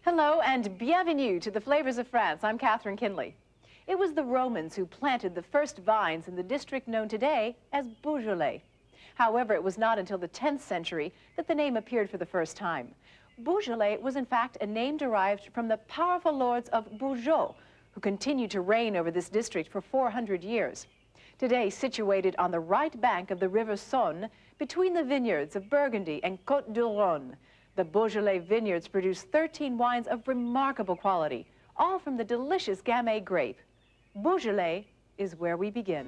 Hello and bienvenue to the Flavors of France. I'm Kathryn Kinley. It was the Romans who planted the first vines in the district known today as Beaujolais. However, it was not until the 10th century that the name appeared for the first time. Beaujolais was in fact a name derived from the powerful lords of Beaujolais, who continued to reign over this district for 400 years. Today, situated on the right bank of the river Saône, between the vineyards of Burgundy and Côte du Rhône, the Beaujolais vineyards produce 13 wines of remarkable quality, all from the delicious Gamay grape. Beaujolais is where we begin.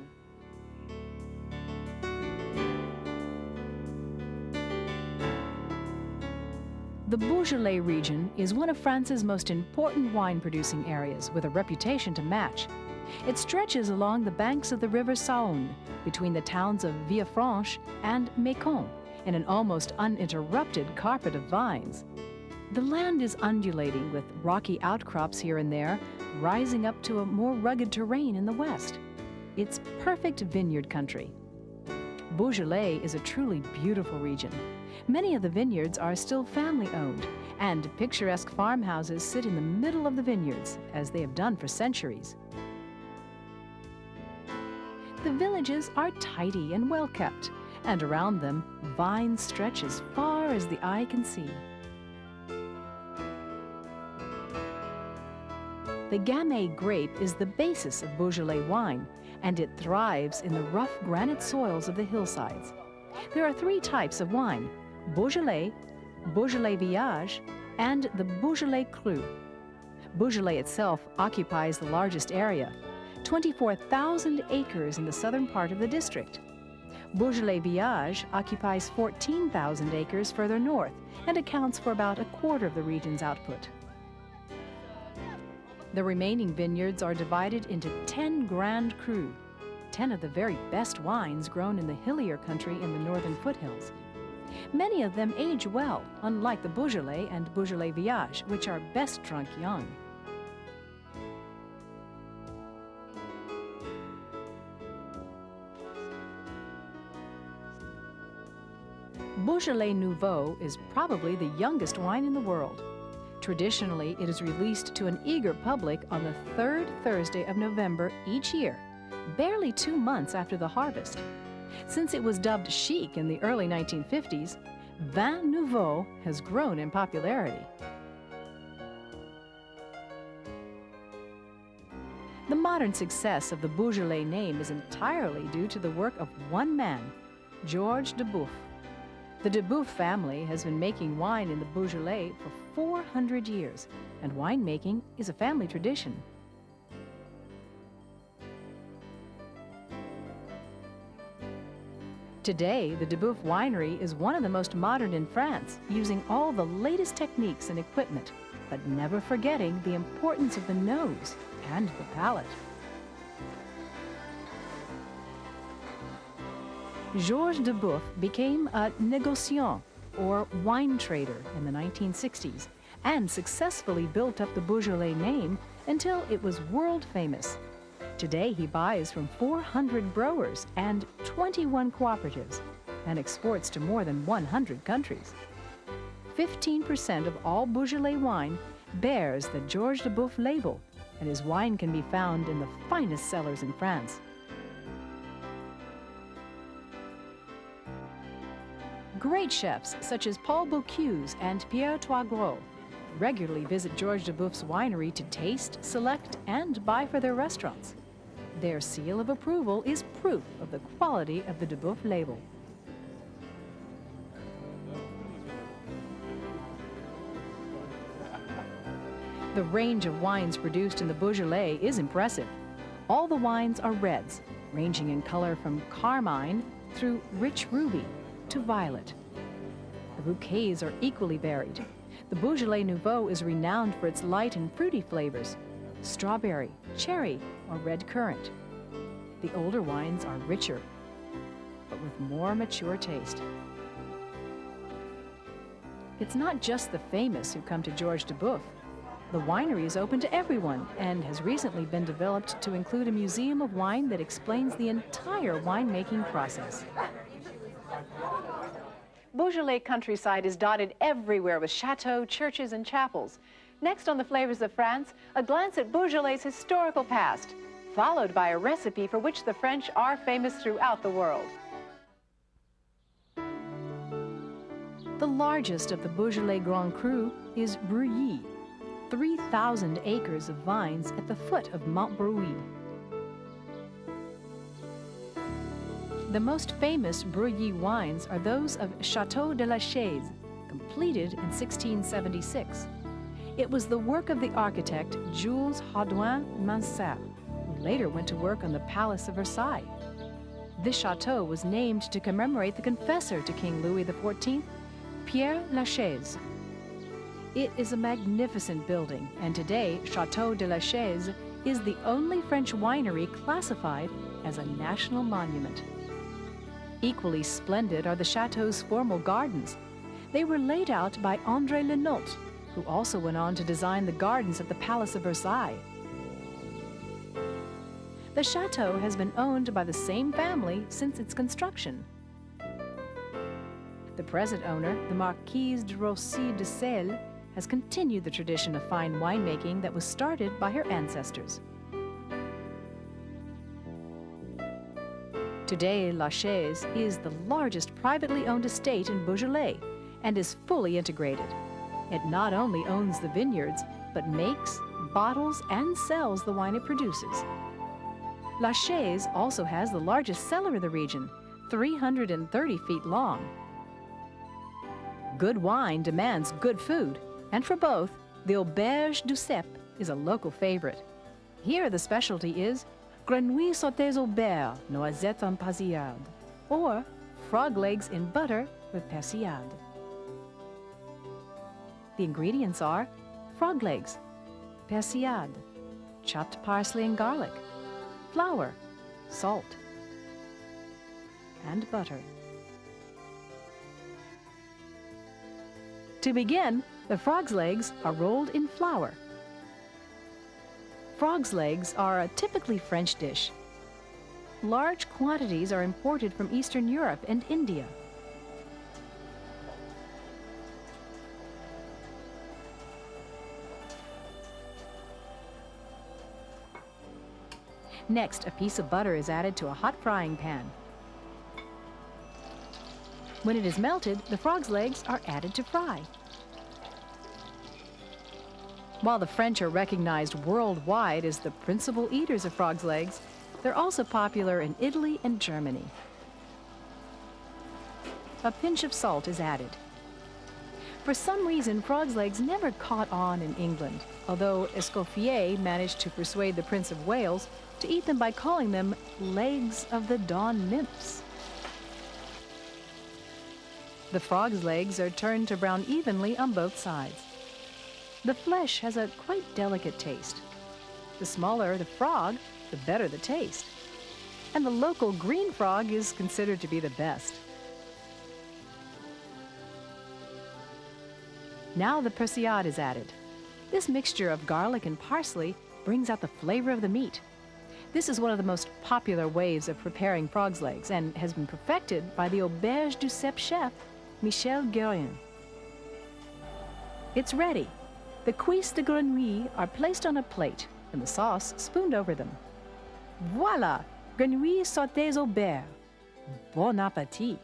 The Beaujolais region is one of France's most important wine-producing areas, with a reputation to match. It stretches along the banks of the river Saône, between the towns of Villefranche and Mâcon, in an almost uninterrupted carpet of vines. The land is undulating, with rocky outcrops here and there, rising up to a more rugged terrain in the west. It's perfect vineyard country. Beaujolais is a truly beautiful region. Many of the vineyards are still family-owned, and picturesque farmhouses sit in the middle of the vineyards, as they have done for centuries. The villages are tidy and well-kept, and around them, vines stretch as far as the eye can see. The Gamay grape is the basis of Beaujolais wine, and it thrives in the rough granite soils of the hillsides. There are 3 types of wine: Beaujolais, Beaujolais Viage, and the Beaujolais Crus. Beaujolais itself occupies the largest area, 24,000 acres in the southern part of the district. Beaujolais Viage occupies 14,000 acres further north and accounts for about a quarter of the region's output. The remaining vineyards are divided into 10 Grand Crus, 10 of the very best wines grown in the hillier country in the northern foothills. Many of them age well, unlike the Beaujolais and Beaujolais Viage, which are best drunk young. Beaujolais Nouveau is probably the youngest wine in the world. Traditionally, it is released to an eager public on the 3rd Thursday of November each year, barely 2 months after the harvest. Since it was dubbed chic in the early 1950s, Vin Nouveau has grown in popularity. The modern success of the Beaujolais name is entirely due to the work of one man, Georges Duboeuf. The Duboeuf family has been making wine in the Beaujolais for 400 years, and winemaking is a family tradition. Today, the Duboeuf winery is one of the most modern in France, using all the latest techniques and equipment, but never forgetting the importance of the nose and the palate. Georges Duboeuf became a négociant, or wine trader, in the 1960s, and successfully built up the Beaujolais name until it was world famous. Today, he buys from 400 growers and 21 cooperatives, and exports to more than 100 countries. 15% of all Beaujolais wine bears the Georges Duboeuf label, and his wine can be found in the finest cellars in France. Great chefs such as Paul Bocuse and Pierre Toigros regularly visit Georges Duboeuf's winery to taste, select, and buy for their restaurants. Their seal of approval is proof of the quality of the Duboeuf label. The range of wines produced in the Beaujolais is impressive. All the wines are reds, ranging in color from carmine through rich ruby to violet. The bouquets are equally varied. The Beaujolais Nouveau is renowned for its light and fruity flavors: strawberry, cherry, or red currant. The older wines are richer, but with more mature taste. It's not just the famous who come to Georges Duboeuf. The winery is open to everyone and has recently been developed to include a museum of wine that explains the entire winemaking process. Beaujolais countryside is dotted everywhere with chateaux, churches, and chapels. Next on the Flavors of France, a glance at Beaujolais' historical past, followed by a recipe for which the French are famous throughout the world. The largest of the Beaujolais Grand Cru is Brouilly, 3,000 acres of vines at the foot of Mount Brouilly. The most famous Brouilly wines are those of Chateau de Corcelles, completed in 1676. It was the work of the architect Jules Hardouin-Mansart, who later went to work on the Palace of Versailles. This chateau was named to commemorate the confessor to King Louis XIV, Pierre Lachaise. It is a magnificent building, and today Chateau de Corcelles is the only French winery classified as a national monument. Equally splendid are the chateau's formal gardens. They were laid out by André Lenault, who also went on to design the gardens at the Palace of Versailles. The chateau has been owned by the same family since its construction. The present owner, the Marquise de Rossi de Celles, has continued the tradition of fine winemaking that was started by her ancestors. Today, Lachaise is the largest privately owned estate in Beaujolais and is fully integrated. It not only owns the vineyards, but makes, bottles, and sells the wine it produces. Lachaise also has the largest cellar in the region, 330 feet long. Good wine demands good food, and for both, the auberge du cep is a local favorite. Here the specialty is grenouilles sautés au beurre, noisettes en persillade, or frog legs in butter with persillade. The ingredients are frog legs, persillade, chopped parsley and garlic, flour, salt, and butter. To begin, the frog's legs are rolled in flour. Frog's legs are a typically French dish. Large quantities are imported from Eastern Europe and India. Next, a piece of butter is added to a hot frying pan. When it is melted, the frog's legs are added to fry. While the French are recognized worldwide as the principal eaters of frog's legs, they're also popular in Italy and Germany. A pinch of salt is added. For some reason, frog's legs never caught on in England, although Escoffier managed to persuade the Prince of Wales to eat them by calling them legs of the dawn nymphs. The frog's legs are turned to brown evenly on both sides. The flesh has a quite delicate taste. The smaller the frog, the better the taste. And the local green frog is considered to be the best. Now the persillade is added. This mixture of garlic and parsley brings out the flavor of the meat. This is one of the most popular ways of preparing frog's legs and has been perfected by the auberge du cep chef, Michel Guerin. It's ready. The cuisses de grenouille are placed on a plate and the sauce spooned over them. Voila! Grenouilles sautés au beurre. Bon appétit!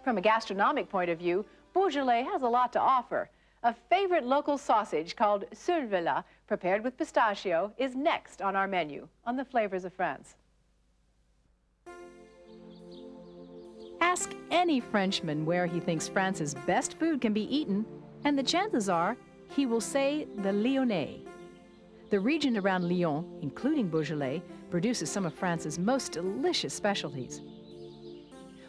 From a gastronomic point of view, Beaujolais has a lot to offer. A favorite local sausage called souffle, prepared with pistachio, is next on our menu on the Flavors of France. Ask any Frenchman where he thinks France's best food can be eaten, and the chances are he will say the Lyonnais. The region around Lyon, including Beaujolais, produces some of France's most delicious specialties.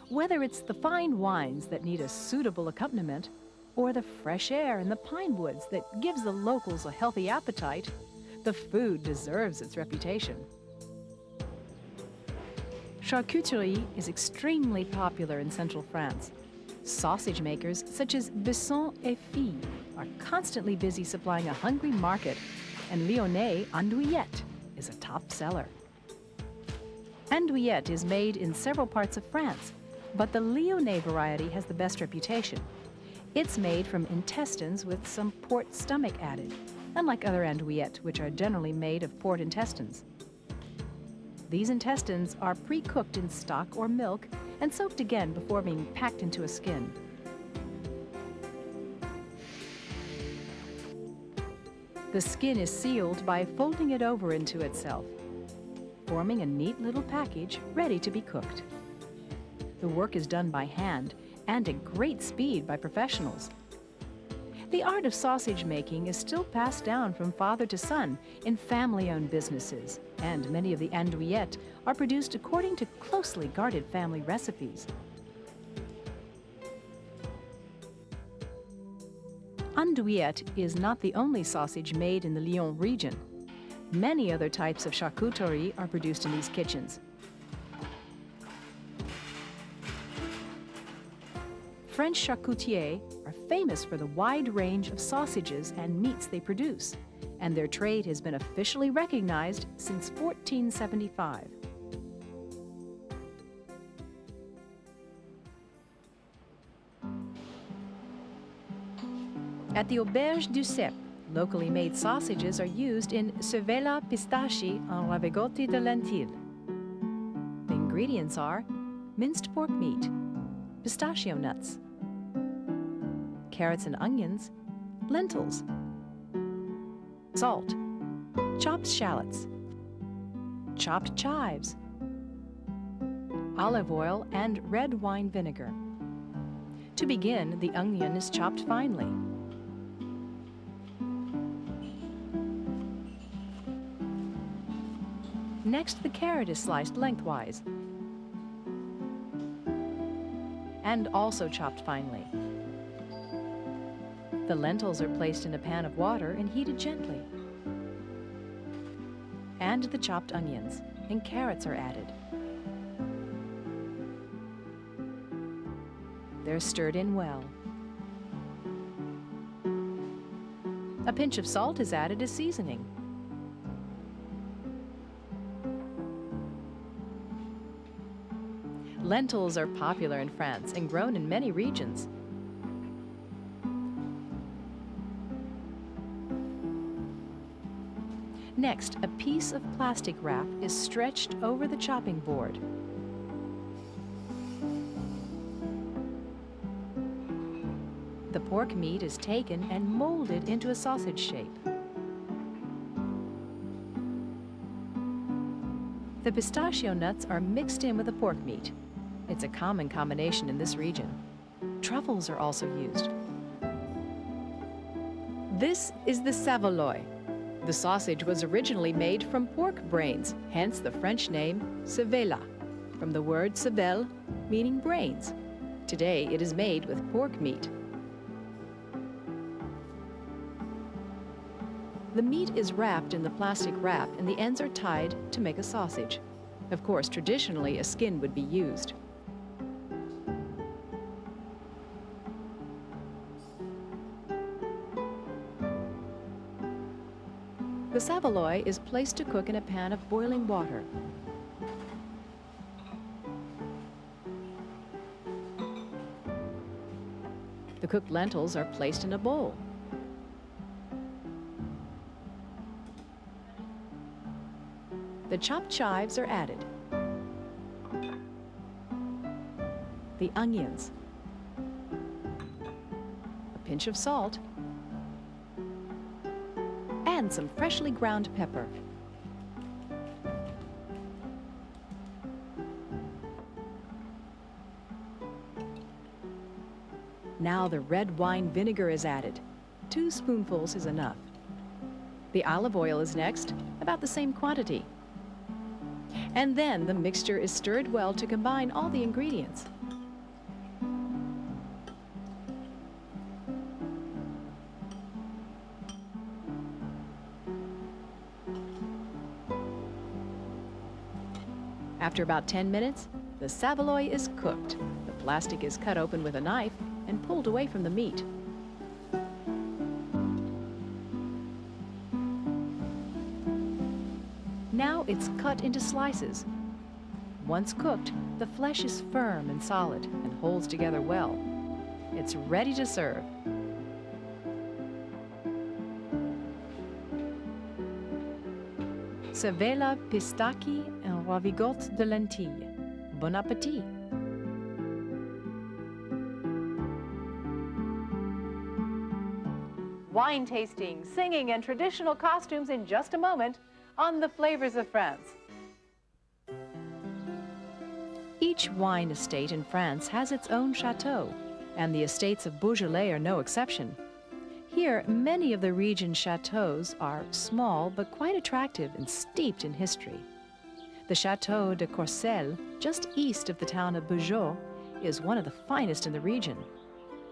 Whether it's the fine wines that need a suitable accompaniment, or the fresh air in the pine woods that gives the locals a healthy appetite, the food deserves its reputation. Charcuterie is extremely popular in central France. Sausage makers such as Besson et Fille are constantly busy supplying a hungry market, and Lyonnais andouillette is a top seller. Andouillette is made in several parts of France, but the Lyonnais variety has the best reputation. It's made from intestines with some port stomach added, unlike other andouillettes, which are generally made of port intestines. These intestines are pre-cooked in stock or milk and soaked again before being packed into a skin. The skin is sealed by folding it over into itself, forming a neat little package ready to be cooked. The work is done by hand and at great speed by professionals. The art of sausage making is still passed down from father to son in family-owned businesses, and many of the andouillettes are produced according to closely guarded family recipes. Andouillette is not the only sausage made in the Lyon region. Many other types of charcuterie are produced in these kitchens. French charcutiers are famous for the wide range of sausages and meats they produce, and their trade has been officially recognized since 1475. At the Auberge du Cep, locally made sausages are used in cervella pistachie en ravigotti de lentilles. The ingredients are minced pork meat, pistachio nuts, carrots and onions, lentils, salt, chopped shallots, chopped chives, olive oil, and red wine vinegar. To begin, the onion is chopped finely. Next, the carrot is sliced lengthwise and also chopped finely. The lentils are placed in a pan of water and heated gently. And the chopped onions and carrots are added. They're stirred in well. A pinch of salt is added as seasoning. Lentils are popular in France and grown in many regions. Next, a piece of plastic wrap is stretched over the chopping board. The pork meat is taken and molded into a sausage shape. The pistachio nuts are mixed in with the pork meat. It's a common combination in this region. Truffles are also used. This is the saveloy. The sausage was originally made from pork brains, hence the French name cervella, from the word cervelle, meaning brains. Today it is made with pork meat. The meat is wrapped in the plastic wrap and the ends are tied to make a sausage. Of course, traditionally a skin would be used. The saveloy is placed to cook in a pan of boiling water. The cooked lentils are placed in a bowl. The chopped chives are added. The onions, a pinch of salt, and some freshly ground pepper. Now the red wine vinegar is added. 2 spoonfuls is enough. The olive oil is next, about the same quantity. And then the mixture is stirred well to combine all the ingredients. After about 10 minutes, the saveloy is cooked. The plastic is cut open with a knife and pulled away from the meat. Now it's cut into slices. Once cooked, the flesh is firm and solid and holds together well. it's ready to serve. Servez la pistachie en ravigotte de lentilles. Bon appétit! Wine tasting, singing, and traditional costumes in just a moment on The Flavors of France. Each wine estate in France has its own chateau, and the estates of Beaujolais are no exception. Here, many of the region's chateaux are small but quite attractive and steeped in history. The Chateau de Corcelles, just east of the town of Beaujolais, is one of the finest in the region.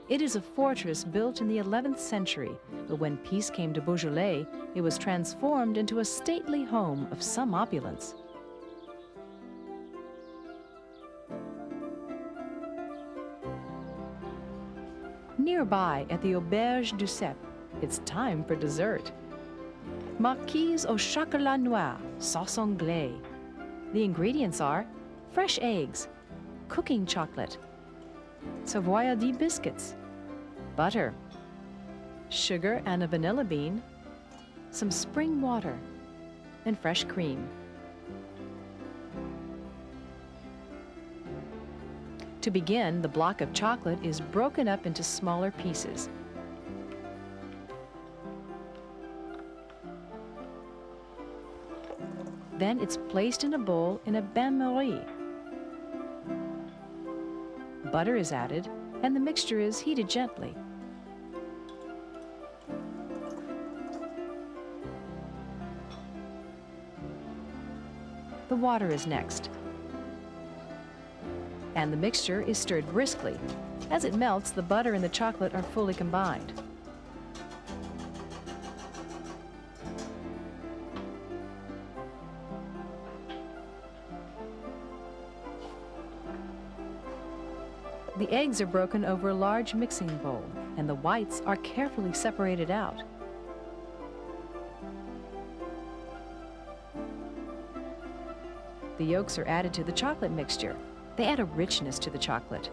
It is a fortress built in the 11th century, but when peace came to Beaujolais, it was transformed into a stately home of some opulence. Nearby at the Auberge du Cep, it's time for dessert. Marquise au Chocolat Noir, sauce anglaise. The ingredients are fresh eggs, cooking chocolate, Savoyardi biscuits, butter, sugar and a vanilla bean, some spring water, and fresh cream. To begin, the block of chocolate is broken up into smaller pieces. Then it's placed in a bowl in a bain-marie. Butter is added, and the mixture is heated gently. The water is next, and the mixture is stirred briskly. As it melts, the butter and the chocolate are fully combined. The eggs are broken over a large mixing bowl, and the whites are carefully separated out. The yolks are added to the chocolate mixture. They add a richness to the chocolate.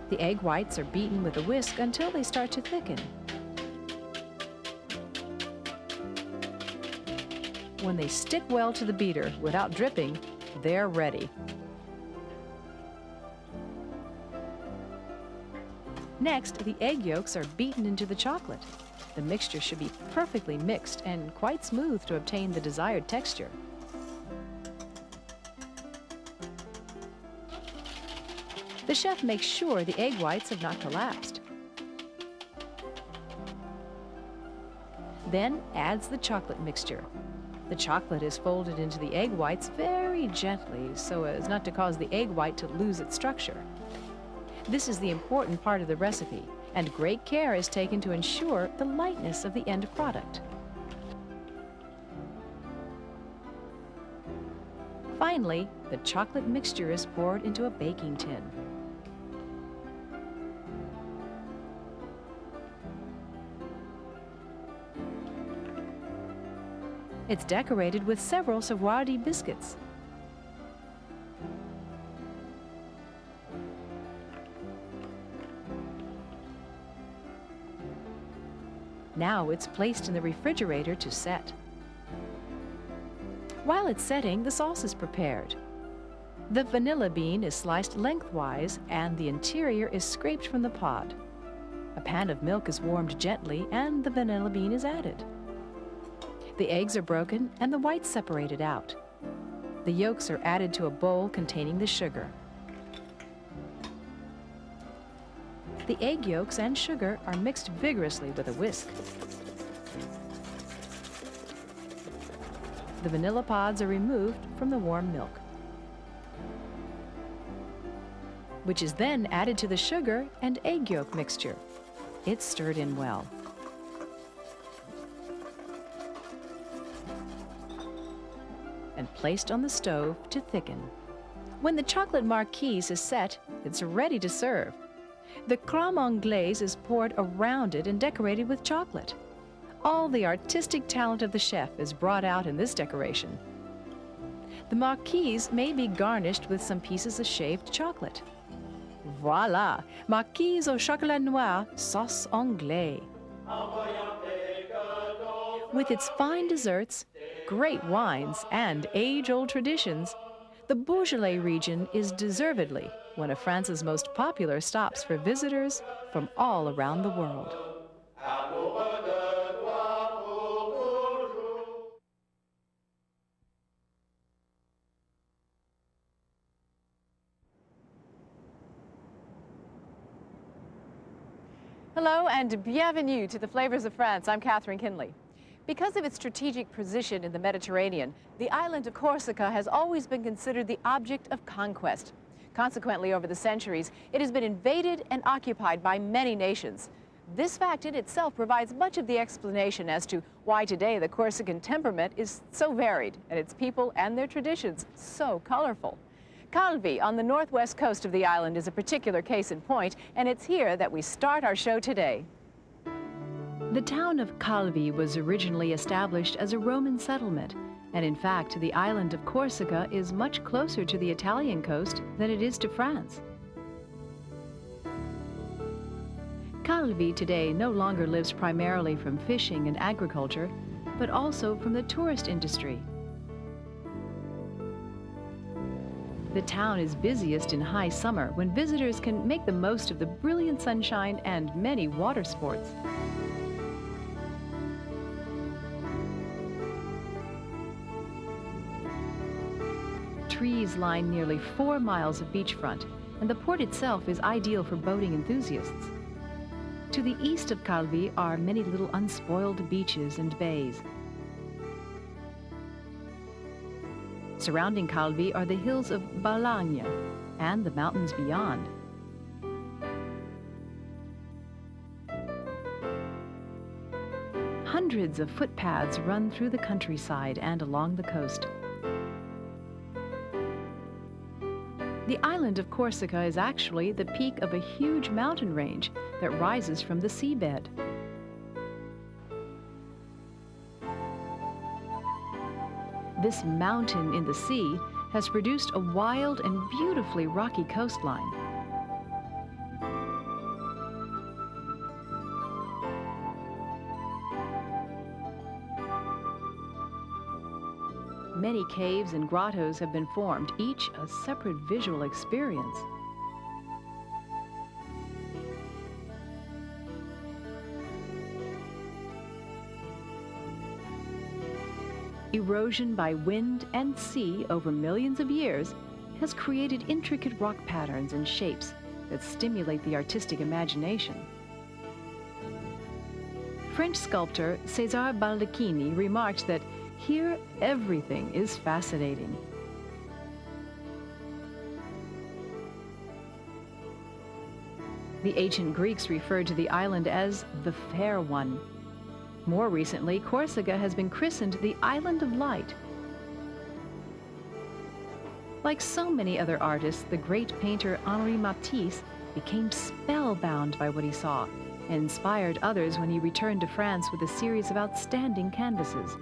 The egg whites are beaten with a whisk until they start to thicken. When they stick well to the beater without dripping, they're ready. Next, the egg yolks are beaten into the chocolate. The mixture should be perfectly mixed and quite smooth to obtain the desired texture. The chef makes sure the egg whites have not collapsed. Then adds the chocolate mixture. The chocolate is folded into the egg whites very gently so as not to cause the egg white to lose its structure. This is the important part of the recipe, and great care is taken to ensure the lightness of the end product. Finally, the chocolate mixture is poured into a baking tin. It's decorated with several Savoyardi biscuits. Now it's placed in the refrigerator to set. While it's setting, the sauce is prepared. The vanilla bean is sliced lengthwise and the interior is scraped from the pod. A pan of milk is warmed gently and the vanilla bean is added. The eggs are broken and the whites separated out. The yolks are added to a bowl containing the sugar. The egg yolks and sugar are mixed vigorously with a whisk. The vanilla pods are removed from the warm milk, which is then added to the sugar and egg yolk mixture. It's stirred in well. And placed on the stove to thicken. When the chocolate marquise is set, it's ready to serve. The crème anglaise is poured around it and decorated with chocolate. All the artistic talent of the chef is brought out in this decoration. The Marquise may be garnished with some pieces of shaved chocolate. Voila! Marquise au chocolat noir, sauce anglaise. With its fine desserts, great wines, and age-old traditions, the Beaujolais region is deservedly one of France's most popular stops for visitors from all around the world. Hello and bienvenue to the Flavors of France. I'm Kathryn Kinley. Because of its strategic position in the Mediterranean, the island of Corsica has always been considered the object of conquest. Consequently, over the centuries, it has been invaded and occupied by many nations. This fact in itself provides much of the explanation as to why today the Corsican temperament is so varied and its people and their traditions so colorful. Calvi on the northwest coast of the island is a particular case in point, and it's here that we start our show today. The town of Calvi was originally established as a Roman settlement, and in fact, the island of Corsica is much closer to the Italian coast than it is to France. Calvi today no longer lives primarily from fishing and agriculture, but also from the tourist industry. The town is busiest in high summer when visitors can make the most of the brilliant sunshine and many water sports. Trees line nearly 4 miles of beachfront, and the port itself is ideal for boating enthusiasts. To the east of Calvi are many little unspoiled beaches and bays. Surrounding Calvi are the hills of Balagne and the mountains beyond. Hundreds of footpaths run through the countryside and along the coast. The island of Corsica is actually the peak of a huge mountain range that rises from the seabed. This mountain in the sea has produced a wild and beautifully rocky coastline. Many caves and grottos have been formed, each a separate visual experience. Erosion by wind and sea over millions of years has created intricate rock patterns and shapes that stimulate the artistic imagination. French sculptor César Baldacchini remarked that here everything is fascinating. The ancient Greeks referred to the island as the Fair One. More recently, Corsica has been christened the Island of Light. Like so many other artists, the great painter Henri Matisse became spellbound by what he saw and inspired others when he returned to France with a series of outstanding canvases.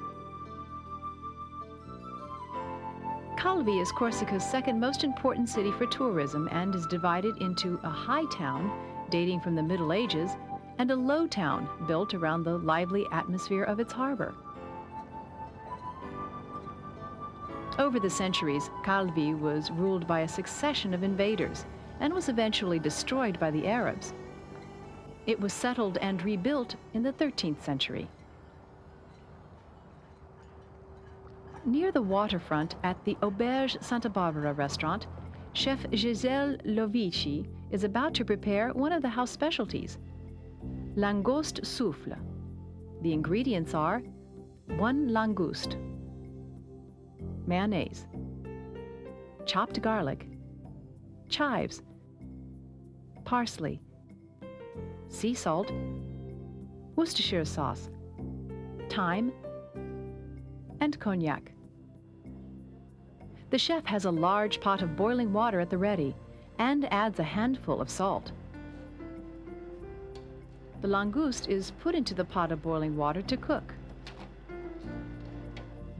Calvi is Corsica's second most important city for tourism and is divided into a high town dating from the Middle Ages and a low town built around the lively atmosphere of its harbor. Over the centuries, Calvi was ruled by a succession of invaders and was eventually destroyed by the Arabs. It was settled and rebuilt in the 13th century. Near the waterfront at the Auberge Santa Barbara restaurant, Chef Giselle Lovici is about to prepare one of the house specialties, Langouste souffle. The ingredients are 1 langouste, mayonnaise, chopped garlic, chives, parsley, sea salt, Worcestershire sauce, thyme, and cognac. The chef has a large pot of boiling water at the ready and adds a handful of salt. the langouste is put into the pot of boiling water to cook.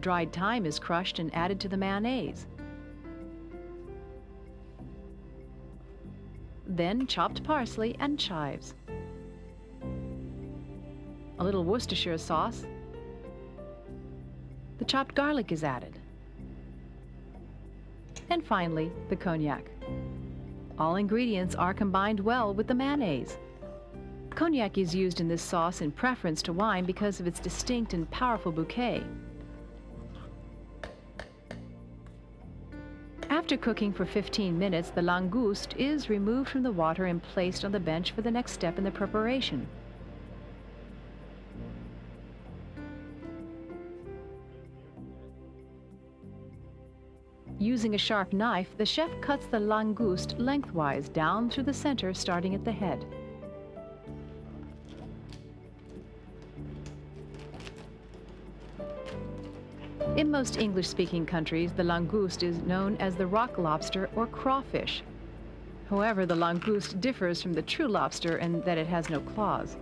Dried thyme is crushed and added to the mayonnaise. Then chopped parsley and chives. A little Worcestershire sauce. The chopped garlic is added. And finally, the cognac. All ingredients are combined well with the mayonnaise. Cognac is used in this sauce in preference to wine because of its distinct and powerful bouquet. After cooking for 15 minutes, the langouste is removed from the water and placed on the bench for the next step in the preparation. Using a sharp knife, the chef cuts the langouste lengthwise down through the center, starting at the head. In most English-speaking countries, the langouste is known as the rock lobster or crawfish. However, the langouste differs from the true lobster in that it has no claws.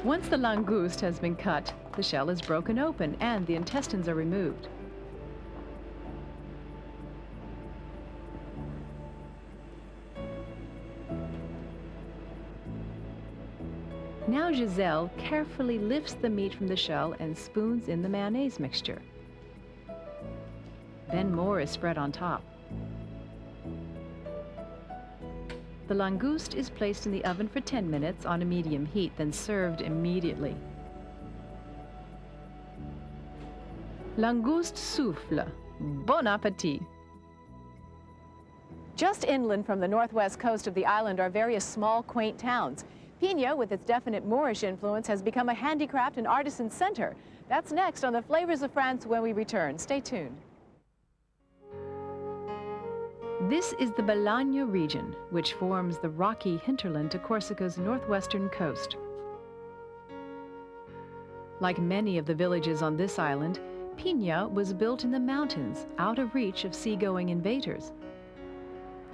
Once the langouste has been cut, the shell is broken open and the intestines are removed. Now Giselle carefully lifts the meat from the shell and spoons in the mayonnaise mixture. Then more is spread on top. The langouste is placed in the oven for 10 minutes on a medium heat, then served immediately. Langouste souffle. Bon appétit! Just inland from the northwest coast of the island are various small, quaint towns. Pina, with its definite Moorish influence, has become a handicraft and artisan center. That's next on the Flavors of France when we return. Stay tuned. This is the Bologna region, which forms the rocky hinterland to Corsica's northwestern coast. Like many of the villages on this island, Pina was built in the mountains, out of reach of seagoing invaders.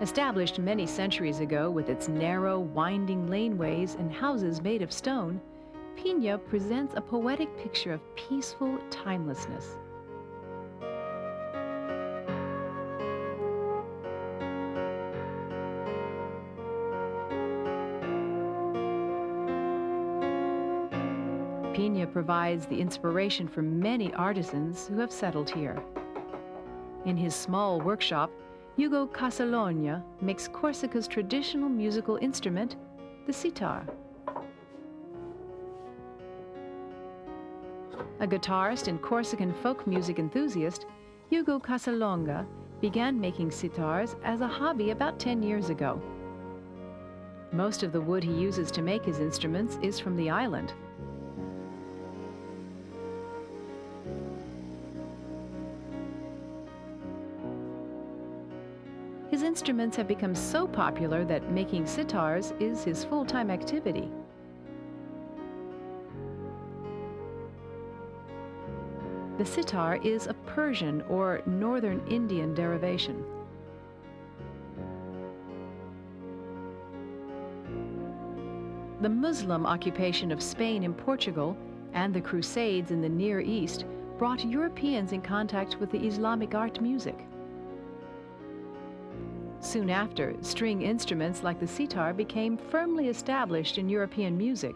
Established many centuries ago with its narrow, winding laneways and houses made of stone, Pina presents a poetic picture of peaceful timelessness. Pina provides the inspiration for many artisans who have settled here. In his small workshop, Ugo Casalogna makes Corsica's traditional musical instrument, the sitar. A guitarist and Corsican folk music enthusiast, Ugo Casalogna began making sitars as a hobby about 10 years ago. Most of the wood he uses to make his instruments is from the island. His instruments have become so popular that making sitars is his full-time activity. The sitar is a Persian or Northern Indian derivation. The Muslim occupation of Spain and Portugal and the Crusades in the Near East brought Europeans in contact with the Islamic art music. Soon after, string instruments like the sitar became firmly established in European music.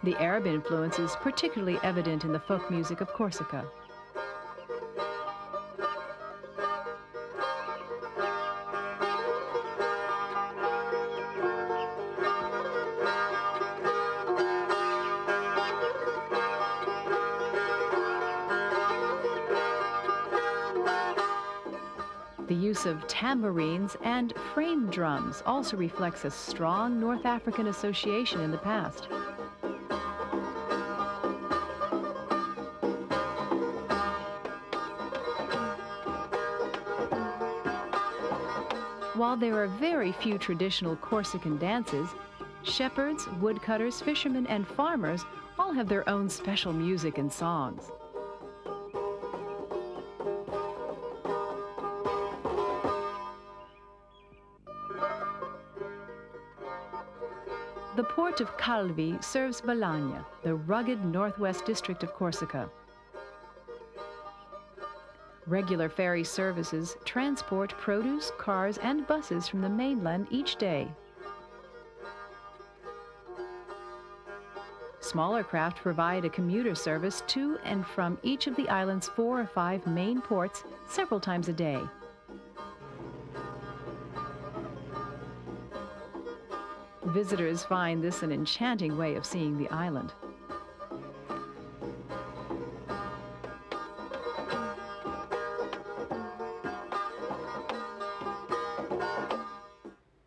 The Arab influence is particularly evident in the folk music of Corsica. The use of tambourines and frame drums also reflects a strong North African association in the past. While there are very few traditional Corsican dances, Shepherds, woodcutters, fishermen, and farmers all have their own special music and songs. The port of Calvi serves Bologna, the rugged northwest district of Corsica. Regular ferry services transport produce, cars, and buses from the mainland each day. Smaller craft provide a commuter service to and from each of the island's 4 or 5 main ports several times a day. Visitors find this an enchanting way of seeing the island.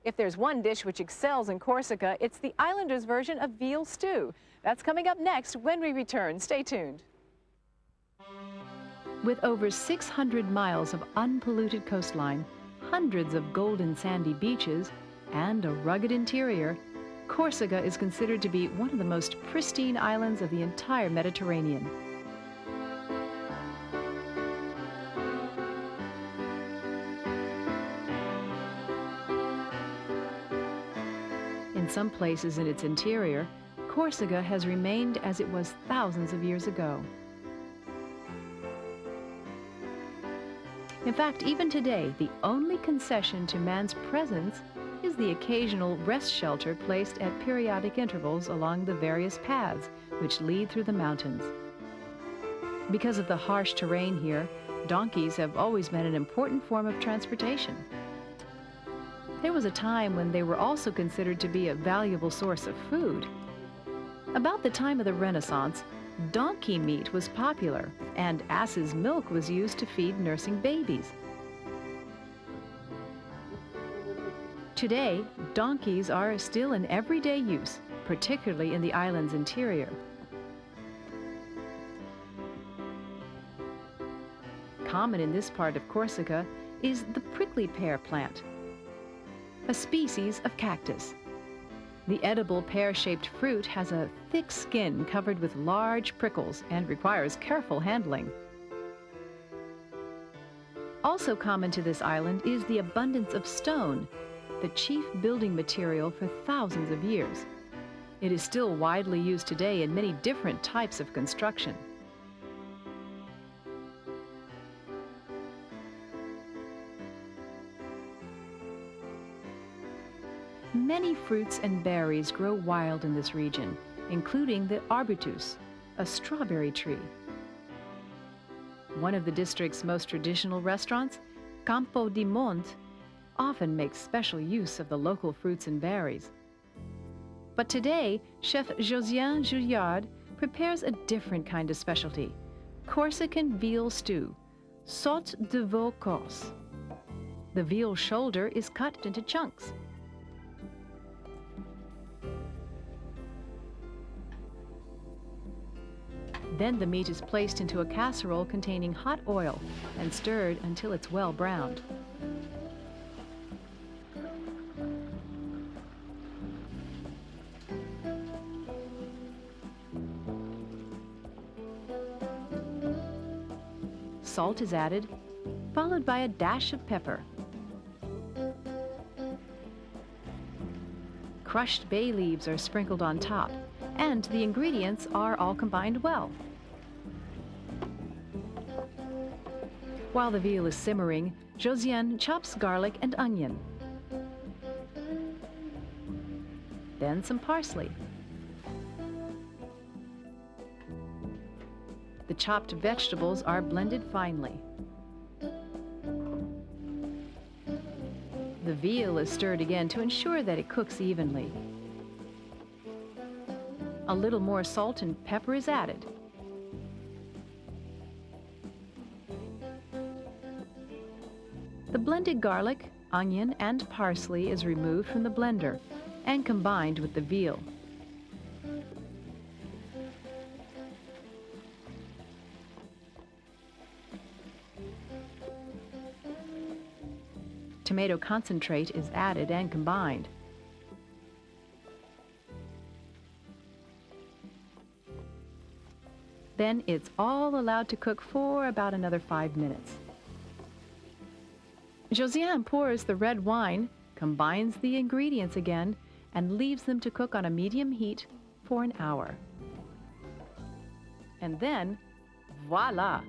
If there's one dish which excels in Corsica, it's the islanders' version of veal stew. That's coming up next when we return. Stay tuned. With over 600 miles of unpolluted coastline, hundreds of golden sandy beaches, and a rugged interior, Corsica is considered to be one of the most pristine islands of the entire Mediterranean. In some places in its interior, Corsica has remained as it was thousands of years ago. In fact, even today, the only concession to man's presence is the occasional rest shelter placed at periodic intervals along the various paths which lead through the mountains. Because of the harsh terrain here, donkeys have always been an important form of transportation. There was a time when they were also considered to be a valuable source of food. About the time of the Renaissance, donkey meat was popular, and ass's milk was used to feed nursing babies. Today, donkeys are still in everyday use, particularly in the island's interior. Common in this part of Corsica is the prickly pear plant, a species of cactus. The edible pear-shaped fruit has a thick skin covered with large prickles and requires careful handling. Also common to this island is the abundance of stone, the chief building material for thousands of years. It is still widely used today in many different types of construction. Many fruits and berries grow wild in this region, including the arbutus, a strawberry tree. One of the district's most traditional restaurants, Campo di Monte, often makes special use of the local fruits and berries. But today, Chef Josiane Juillard prepares a different kind of specialty, Corsican veal stew, saute de veau corse. The veal shoulder is cut into chunks. Then the meat is placed into a casserole containing hot oil and stirred until it's well browned. Salt is added, followed by a dash of pepper. Crushed bay leaves are sprinkled on top, and the ingredients are all combined well. While the veal is simmering, Josiane chops garlic and onion. Then some parsley. The chopped vegetables are blended finely. The veal is stirred again to ensure that it cooks evenly. A little more salt and pepper is added. The blended garlic, onion, and parsley is removed from the blender and combined with the veal. Tomato concentrate is added and combined. Then it's all allowed to cook for about another 5 minutes. Josiane pours the red wine, combines the ingredients again, and leaves them to cook on a medium heat for an hour. And then, voila,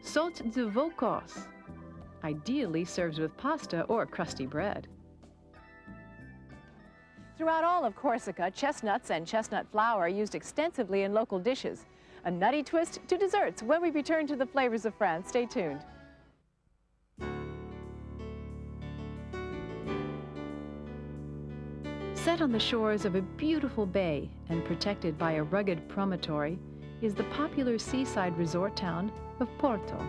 saute de veau Corse, ideally served with pasta or crusty bread. Throughout all of Corsica, chestnuts and chestnut flour are used extensively in local dishes. A nutty twist to desserts when we return to the flavors of France. Stay tuned. Set on the shores of a beautiful bay and protected by a rugged promontory is the popular seaside resort town of Porto.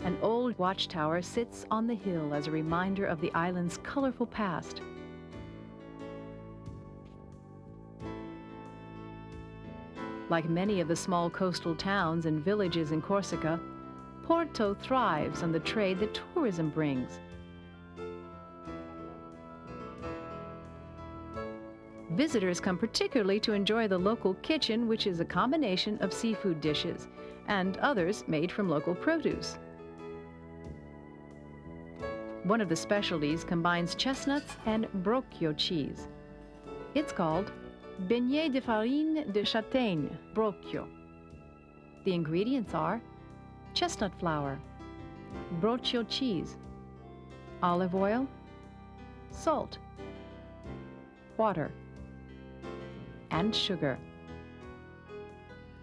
An old watchtower sits on the hill as a reminder of the island's colorful past. Like many of the small coastal towns and villages in Corsica, Porto thrives on the trade that tourism brings. Visitors come particularly to enjoy the local kitchen, which is a combination of seafood dishes, and others made from local produce. One of the specialties combines chestnuts and Broccio cheese. It's called beignet de farine de châtaigne, Broccio. The ingredients are chestnut flour, Broccio cheese, olive oil, salt, water, and sugar.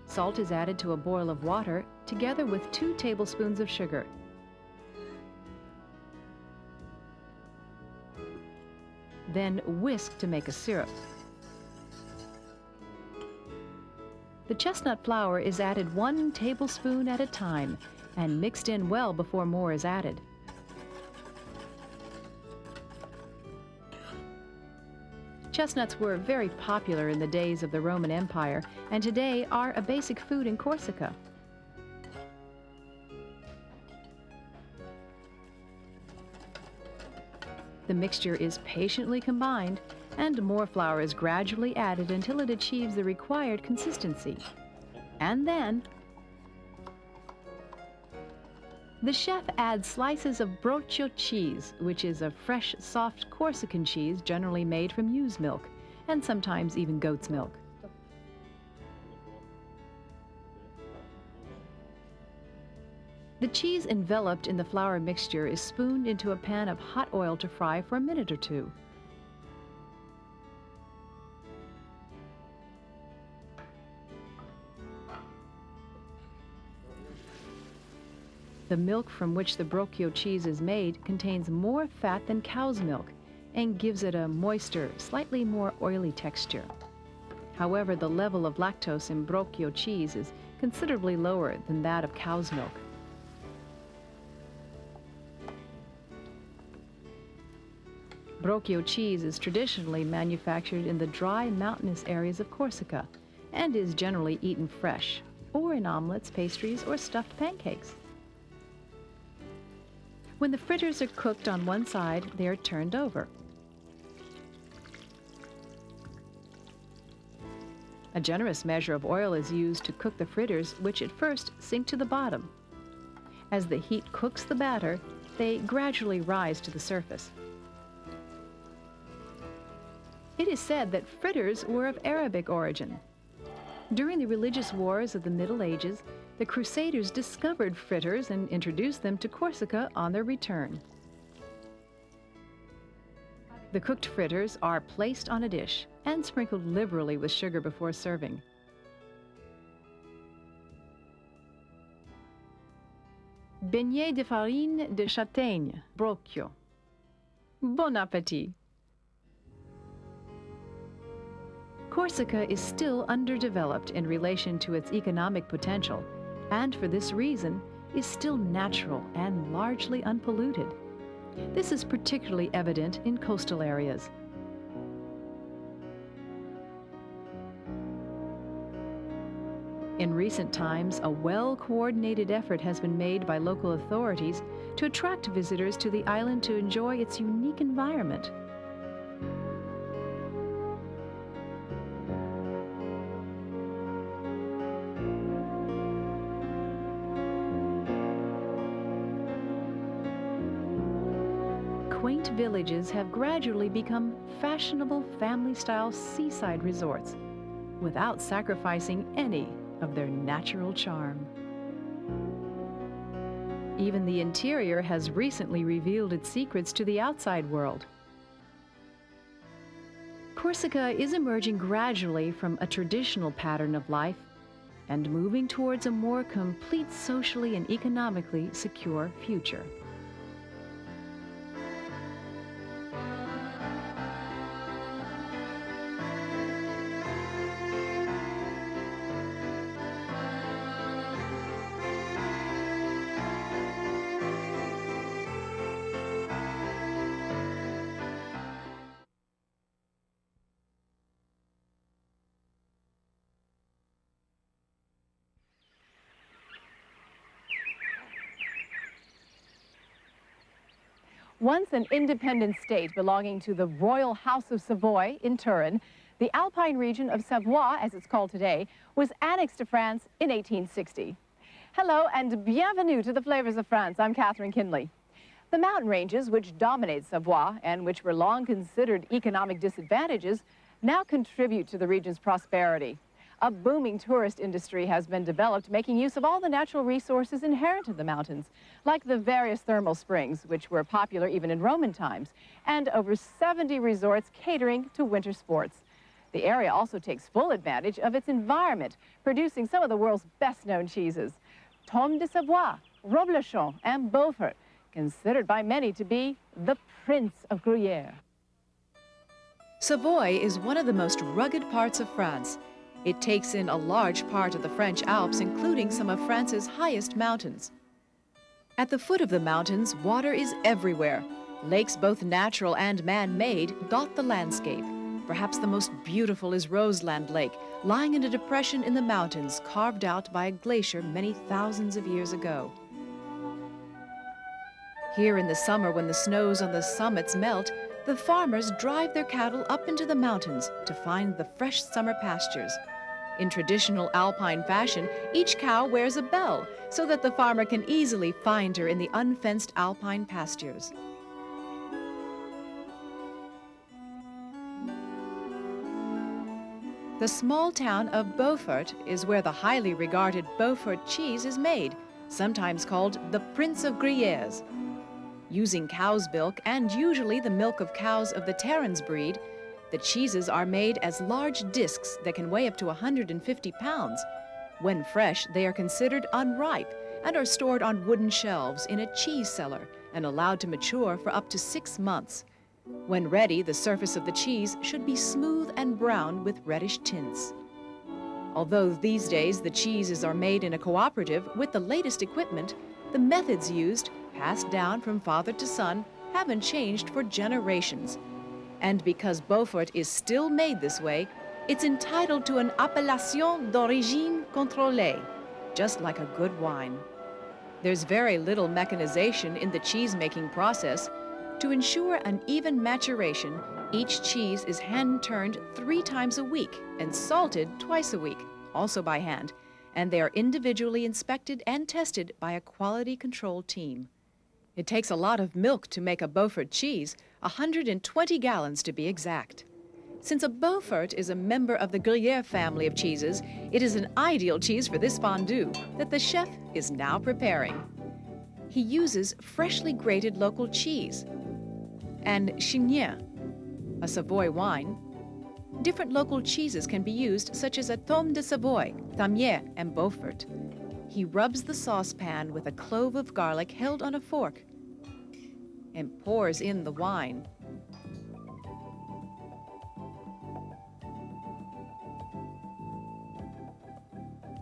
Salt is added to a boil of water together with 2 tablespoons of sugar. Then whisk to make a syrup. The chestnut flour is added 1 tablespoon at a time and mixed in well before more is added. Chestnuts were very popular in the days of the Roman Empire and today are a basic food in Corsica. The mixture is patiently combined and more flour is gradually added until it achieves the required consistency. And then, the chef adds slices of Broccio cheese, which is a fresh, soft Corsican cheese generally made from ewe's milk, and sometimes even goat's milk. The cheese enveloped in the flour mixture is spooned into a pan of hot oil to fry for a minute or 2. The milk from which the Broccio cheese is made contains more fat than cow's milk and gives it a moister, slightly more oily texture. However, the level of lactose in Broccio cheese is considerably lower than that of cow's milk. Broccio cheese is traditionally manufactured in the dry mountainous areas of Corsica and is generally eaten fresh, or in omelets, pastries, or stuffed pancakes. When the fritters are cooked on one side, they are turned over. A generous measure of oil is used to cook the fritters, which at first sink to the bottom. As the heat cooks the batter, they gradually rise to the surface. It is said that fritters were of Arabic origin. During the religious wars of the Middle Ages, the Crusaders discovered fritters and introduced them to Corsica on their return. The cooked fritters are placed on a dish and sprinkled liberally with sugar before serving. Beignet de farine de châtaigne, Broccio. Bon appétit! Corsica is still underdeveloped in relation to its economic potential, and for this reason is still natural and largely unpolluted. This is particularly evident in coastal areas. In recent times, a well-coordinated effort has been made by local authorities to attract visitors to the island to enjoy its unique environment. Quaint villages have gradually become fashionable family-style seaside resorts without sacrificing any of their natural charm. Even the interior has recently revealed its secrets to the outside world. Corsica is emerging gradually from a traditional pattern of life and moving towards a more complete socially and economically secure future. Once an independent state belonging to the Royal House of Savoy in Turin, the Alpine region of Savoie, as it's called today, was annexed to France in 1860. Hello and bienvenue to the Flavors of France. I'm Kathryn Kinley. The mountain ranges which dominate Savoie and which were long considered economic disadvantages now contribute to the region's prosperity. A booming tourist industry has been developed, making use of all the natural resources inherent in the mountains, like the various thermal springs, which were popular even in Roman times, and over 70 resorts catering to winter sports. The area also takes full advantage of its environment, producing some of the world's best-known cheeses. Tome de Savoie, Reblochon, and Beaufort, considered by many to be the Prince of Gruyere. Savoy is one of the most rugged parts of France. It takes in a large part of the French Alps, including some of France's highest mountains. At the foot of the mountains, water is everywhere. Lakes, both natural and man-made, dot the landscape. Perhaps the most beautiful is Roseland Lake, lying in a depression in the mountains carved out by a glacier many thousands of years ago. Here in the summer, when the snows on the summits melt, the farmers drive their cattle up into the mountains to find the fresh summer pastures. In traditional alpine fashion, each cow wears a bell so that the farmer can easily find her in the unfenced alpine pastures. The small town of Beaufort is where the highly regarded Beaufort cheese is made, sometimes called the Prince of Gruyères. Using cow's milk and usually the milk of cows of the Terrans breed, the cheeses are made as large discs that can weigh up to 150 pounds. When fresh, they are considered unripe and are stored on wooden shelves in a cheese cellar and allowed to mature for up to 6 months. When ready, the surface of the cheese should be smooth and brown with reddish tints. Although these days the cheeses are made in a cooperative with the latest equipment, the methods used, passed down from father to son, haven't changed for generations. And because Beaufort is still made this way, it's entitled to an appellation d'origine contrôlée, just like a good wine. There's very little mechanization in the cheese-making process. To ensure an even maturation, each cheese is hand-turned 3 times a week and salted twice a week, also by hand, and they are individually inspected and tested by a quality control team. It takes a lot of milk to make a Beaufort cheese, 120 gallons to be exact. Since a Beaufort is a member of the Gruyère family of cheeses, it is an ideal cheese for this fondue that the chef is now preparing. He uses freshly grated local cheese and Chignin, a Savoy wine. Different local cheeses can be used, such as a Tome de Savoy, Tamier, and Beaufort. He rubs the saucepan with a clove of garlic held on a fork and pours in the wine.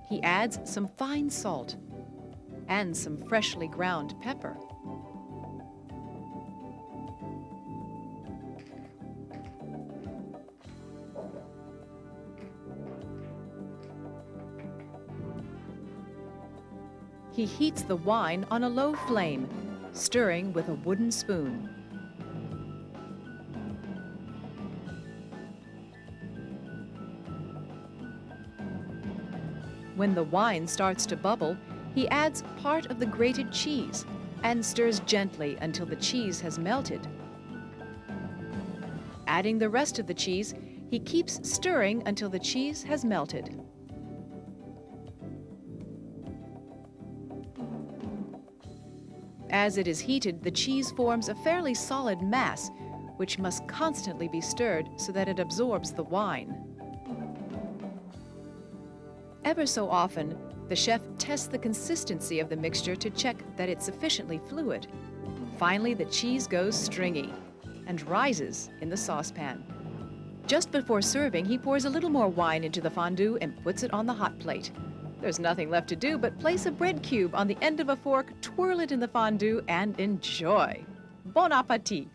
He adds some fine salt and some freshly ground pepper. He heats the wine on a low flame, stirring with a wooden spoon. When the wine starts to bubble, he adds part of the grated cheese and stirs gently until the cheese has melted. Adding the rest of the cheese, he keeps stirring until the cheese has melted. As it is heated, the cheese forms a fairly solid mass, which must constantly be stirred so that it absorbs the wine. Ever so often, the chef tests the consistency of the mixture to check that it's sufficiently fluid. Finally, the cheese goes stringy and rises in the saucepan. Just before serving, he pours a little more wine into the fondue and puts it on the hot plate. There's nothing left to do but place a bread cube on the end of a fork, twirl it in the fondue, and enjoy. Bon appétit!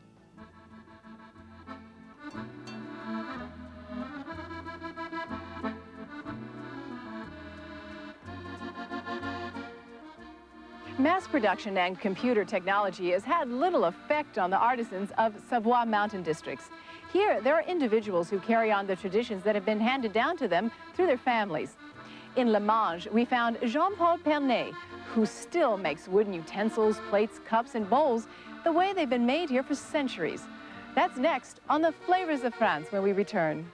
Mass production and computer technology has had little effect on the artisans of Savoie mountain districts. Here, there are individuals who carry on the traditions that have been handed down to them through their families. In Le Mange, we found Jean-Paul Pernet, who still makes wooden utensils, plates, cups, and bowls the way they've been made here for centuries. That's next on the Flavors of France when we return.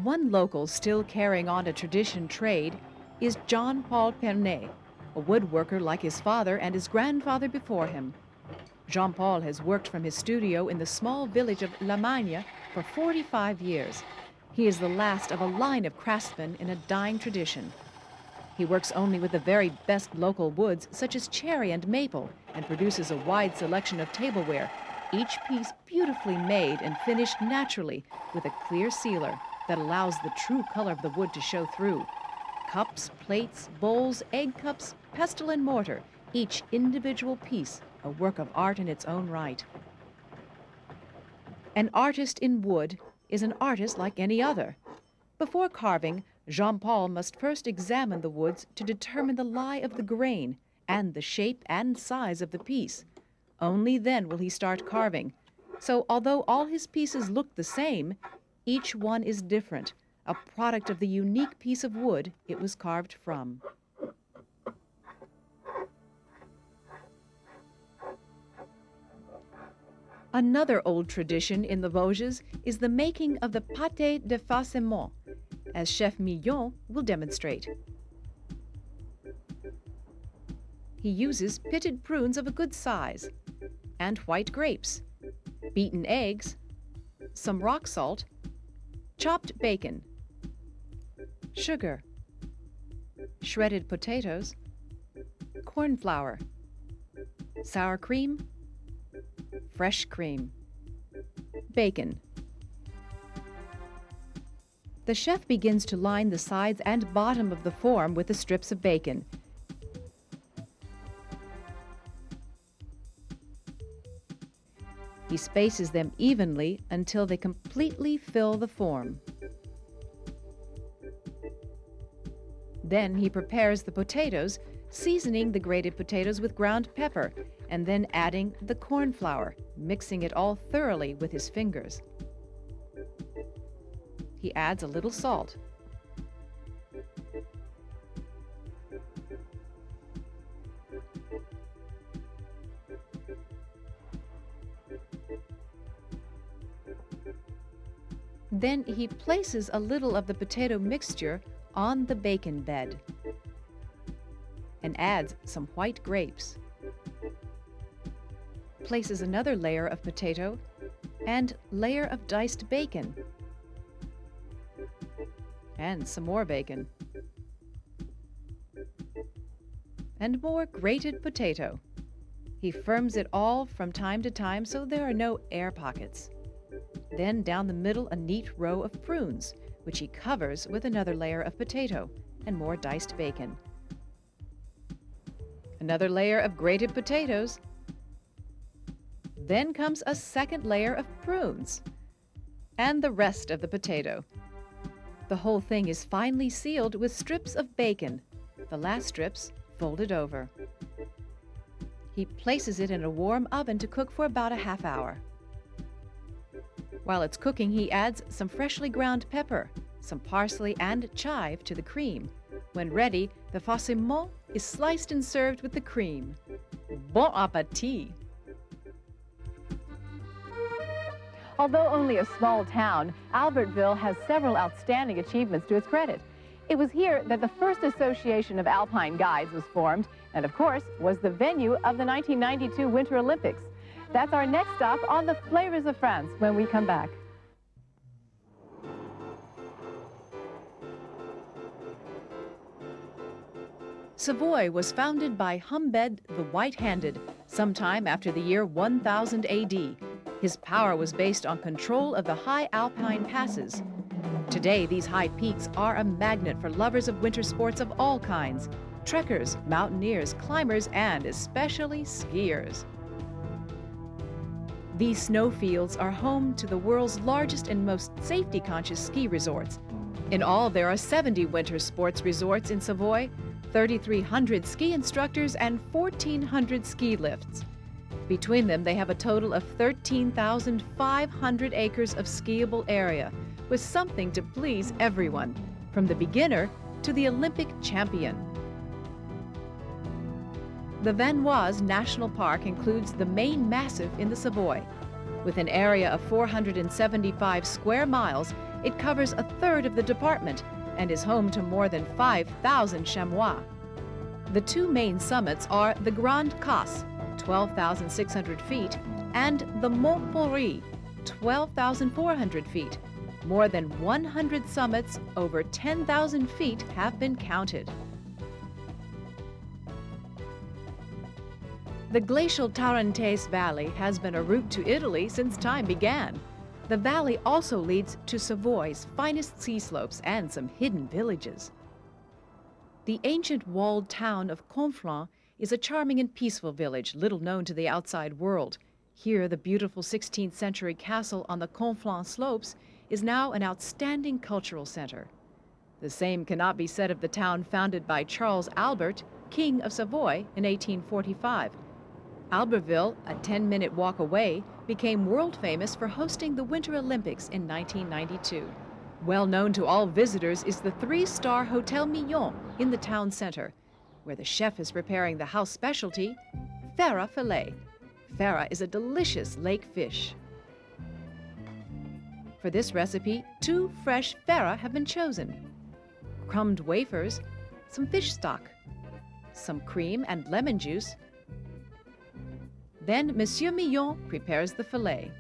One local still carrying on a tradition trade is Jean-Paul Pernet, a woodworker like his father and his grandfather before him. Jean-Paul has worked from his studio in the small village of La Magne for 45 years. He is the last of a line of craftsmen in a dying tradition. He works only with the very best local woods, such as cherry and maple, and produces a wide selection of tableware, each piece beautifully made and finished naturally with a clear sealer that allows the true color of the wood to show through. Cups, plates, bowls, egg cups, pestle and mortar, each individual piece a work of art in its own right. An artist in wood is an artist like any other. Before carving, Jean-Paul must first examine the woods to determine the lie of the grain and the shape and size of the piece. Only then will he start carving. So although all his pieces look the same, each one is different, a product of the unique piece of wood it was carved from. Another old tradition in the Vosges is the making of the pâté de farcement, as Chef Millon will demonstrate. He uses pitted prunes of a good size, and white grapes, beaten eggs, some rock salt, chopped bacon, sugar, shredded potatoes, corn flour, sour cream, fresh cream, bacon. The chef begins to line the sides and bottom of the form with the strips of bacon. He spaces them evenly until they completely fill the form. Then he prepares the potatoes, seasoning the grated potatoes with ground pepper, and then adding the corn flour, mixing it all thoroughly with his fingers. He adds a little salt. Then he places a little of the potato mixture on the bacon bed and adds some white grapes. Places another layer of potato and layer of diced bacon and some more bacon and more grated potato. He firms it all from time to time so there are no air pockets. Then down the middle a neat row of prunes, which he covers with another layer of potato and more diced bacon. Another layer of grated potatoes, Then comes a second layer of prunes and the rest of the potato. The whole thing is finely sealed with strips of bacon, the last strips folded over. He places it in a warm oven to cook for about a half hour. While it's cooking, he adds some freshly ground pepper, some parsley and chive to the cream. When ready, the farcimont is sliced and served with the cream. Bon appétit! Although only a small town, Albertville has several outstanding achievements to its credit. It was here that the first Association of Alpine Guides was formed, and of course, was the venue of the 1992 Winter Olympics. That's our next stop on the Flavors of France when we come back. Savoy was founded by Humbed the White-Handed sometime after the year 1000 AD. His power was based on control of the high alpine passes. Today, these high peaks are a magnet for lovers of winter sports of all kinds: trekkers, mountaineers, climbers, and especially skiers. These snowfields are home to the world's largest and most safety-conscious ski resorts. In all, there are 70 winter sports resorts in Savoy, 3,300 ski instructors, and 1,400 ski lifts. Between them, they have a total of 13,500 acres of skiable area, with something to please everyone, from the beginner to the Olympic champion. The Vanoise National Park includes the main massif in the Savoy. With an area of 475 square miles, it covers a third of the department and is home to more than 5,000 chamois. The two main summits are the Grande Casse, 12,600 feet, and the Mount Brouilly, 12,400 feet. More than 100 summits over 10,000 feet have been counted. The glacial Tarentaise Valley has been a route to Italy since time began. The valley also leads to Savoy's finest ski slopes and some hidden villages. The ancient walled town of Conflans is a charming and peaceful village, little known to the outside world. Here, the beautiful 16th century castle on the Conflans slopes is now an outstanding cultural center. The same cannot be said of the town founded by Charles Albert, King of Savoy, in 1845. Albertville, a 10-minute walk away, became world famous for hosting the Winter Olympics in 1992. Well known to all visitors is the 3-star Hotel Mignon in the town center, where the chef is preparing the house specialty, Farra filet. Farra is a delicious lake fish. For this recipe, 2 fresh farra have been chosen: crumbed wafers, some fish stock, some cream and lemon juice. Then Monsieur Mignon prepares the filet.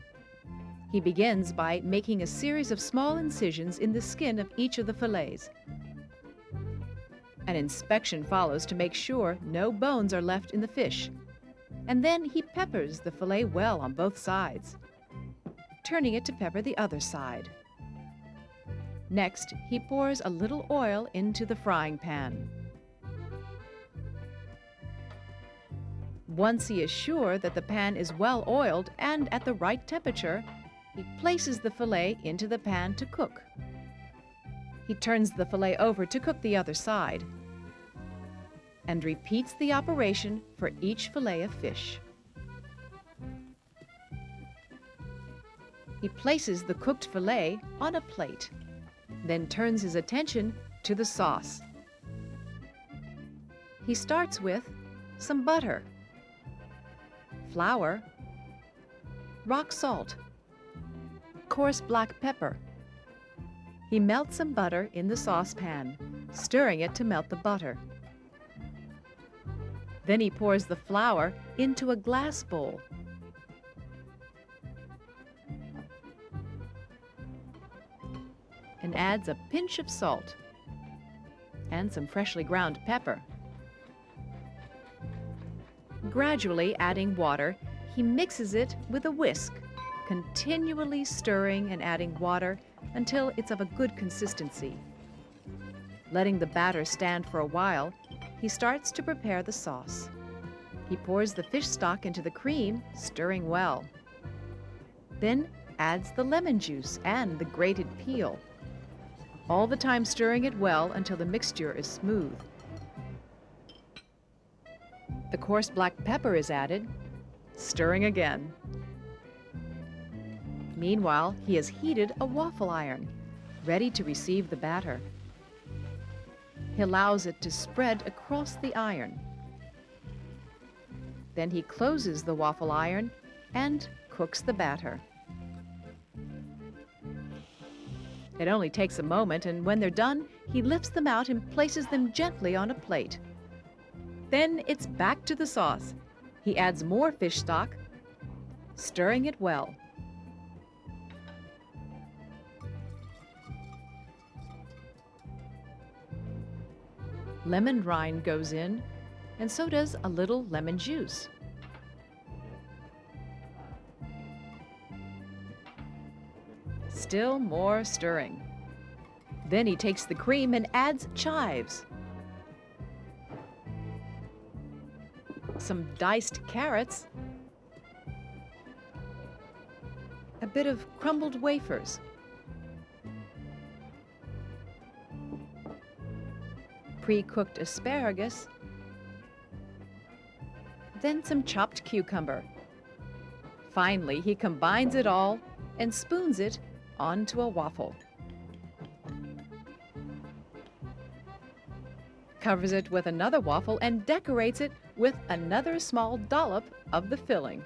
He begins by making a series of small incisions in the skin of each of the fillets. An inspection follows to make sure no bones are left in the fish. And then he peppers the filet well on both sides, turning it to pepper the other side. Next, he pours a little oil into the frying pan. Once he is sure that the pan is well oiled and at the right temperature, he places the filet into the pan to cook. He turns the filet over to cook the other side and repeats the operation for each filet of fish. He places the cooked filet on a plate, then turns his attention to the sauce. He starts with some butter, flour, rock salt, coarse black pepper. He melts some butter in the saucepan, stirring it to melt the butter. Then he pours the flour into a glass bowl. And adds a pinch of salt and some freshly ground pepper. Gradually adding water, he mixes it with a whisk, continually stirring and adding water until it's of a good consistency. Letting the batter stand for a while, he starts to prepare the sauce. He pours the fish stock into the cream, stirring well. Then adds the lemon juice and the grated peel, all the time stirring it well until the mixture is smooth. The coarse black pepper is added, stirring again. Meanwhile, he has heated a waffle iron, ready to receive the batter. He allows it to spread across the iron. Then he closes the waffle iron and cooks the batter. It only takes a moment, and when they're done, he lifts them out and places them gently on a plate. Then it's back to the sauce. He adds more fish stock, stirring it well. Lemon rind goes in, and so does a little lemon juice. Still more stirring. Then he takes the cream and adds chives, some diced carrots, a bit of crumbled wafers, pre-cooked asparagus, then some chopped cucumber. Finally, he combines it all and spoons it onto a waffle. Covers it with another waffle and decorates it with another small dollop of the filling.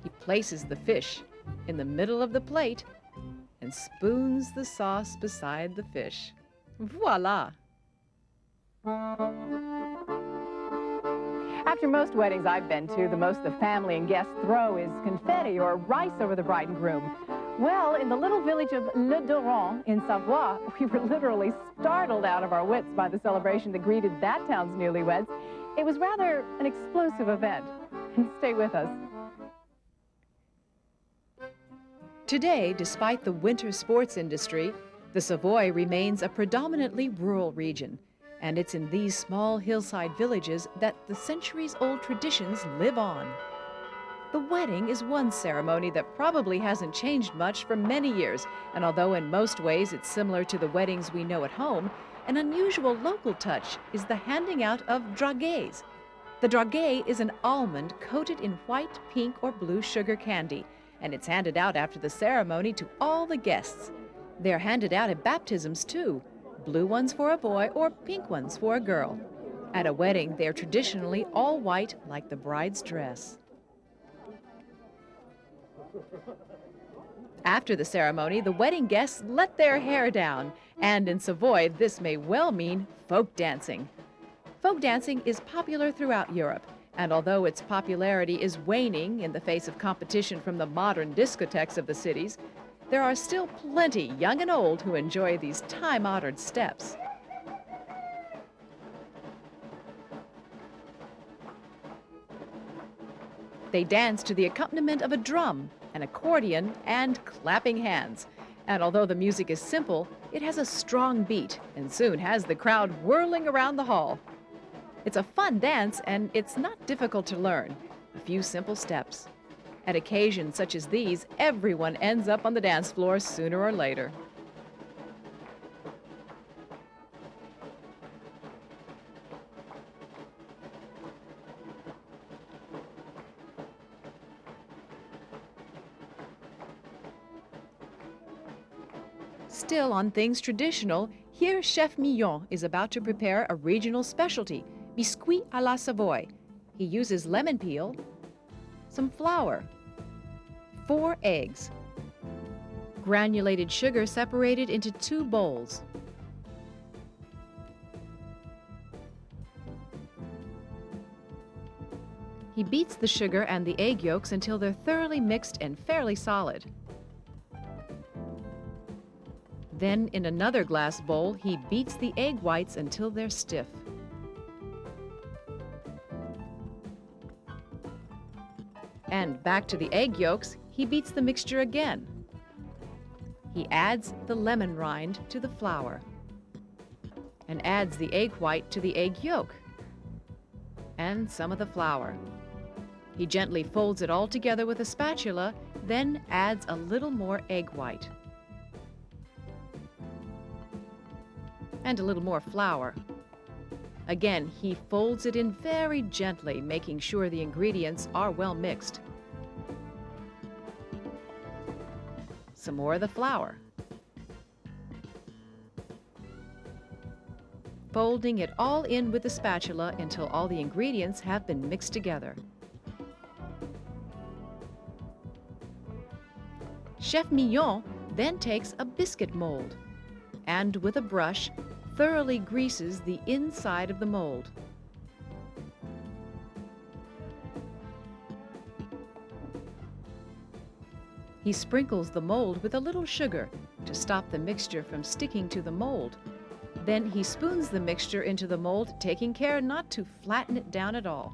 He places the fish in the middle of the plate and spoons the sauce beside the fish. Voila! After most weddings I've been to, the most the family and guests throw is confetti or rice over the bride and groom. Well, in the little village of Le Doran in Savoie, we were literally startled out of our wits by the celebration that greeted that town's newlyweds. It was rather an explosive event. Stay with us. Today, despite the winter sports industry, the Savoy remains a predominantly rural region. And it's in these small hillside villages that the centuries-old traditions live on. The wedding is one ceremony that probably hasn't changed much for many years, and although in most ways it's similar to the weddings we know at home, an unusual local touch is the handing out of draguets. The draguet is an almond coated in white, pink, or blue sugar candy, and it's handed out after the ceremony to all the guests. They're handed out at baptisms too. Blue ones for a boy or pink ones for a girl. At a wedding, they're traditionally all white like the bride's dress. After the ceremony, the wedding guests let their hair down, and in Savoy, this may well mean folk dancing. Folk dancing is popular throughout Europe, and although its popularity is waning in the face of competition from the modern discotheques of the cities, there are still plenty, young and old, who enjoy these time-honored steps. They dance to the accompaniment of a drum, an accordion, and clapping hands. And although the music is simple, it has a strong beat and soon has the crowd whirling around the hall. It's a fun dance, and it's not difficult to learn. A few simple steps. At occasions such as these, everyone ends up on the dance floor sooner or later. Still on things traditional, here Chef Millon is about to prepare a regional specialty, biscuit à la Savoy. He uses lemon peel, some flour, 4 eggs, granulated sugar separated into 2 bowls, he beats the sugar and the egg yolks until they're thoroughly mixed and fairly solid. Then, in another glass bowl, he beats the egg whites until they're stiff. And back to the egg yolks, he beats the mixture again. He adds the lemon rind to the flour and adds the egg white to the egg yolk. and some of the flour. He gently folds it all together with a spatula, then adds a little more egg white. And a little more flour. Again, he folds it in very gently, making sure the ingredients are well mixed. Some more of the flour. Folding it all in with the spatula until all the ingredients have been mixed together. Chef Mignon then takes a biscuit mold and, with a brush, thoroughly greases the inside of the mold. He sprinkles the mold with a little sugar to stop the mixture from sticking to the mold. Then he spoons the mixture into the mold, taking care not to flatten it down at all.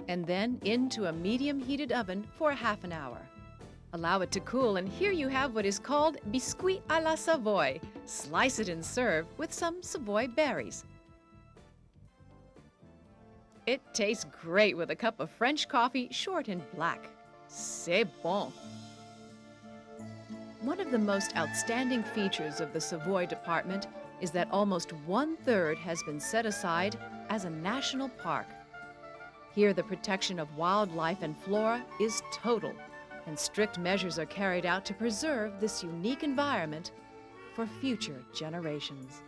And then into a medium-heated oven for half an hour. Allow it to cool, and here you have what is called biscuit à la Savoy. Slice it and serve with some Savoy berries. It tastes great with a cup of French coffee, short and black. C'est bon. One of the most outstanding features of the Savoy department is that almost 1/3 has been set aside as a national park. Here, the protection of wildlife and flora is total, and strict measures are carried out to preserve this unique environment for future generations.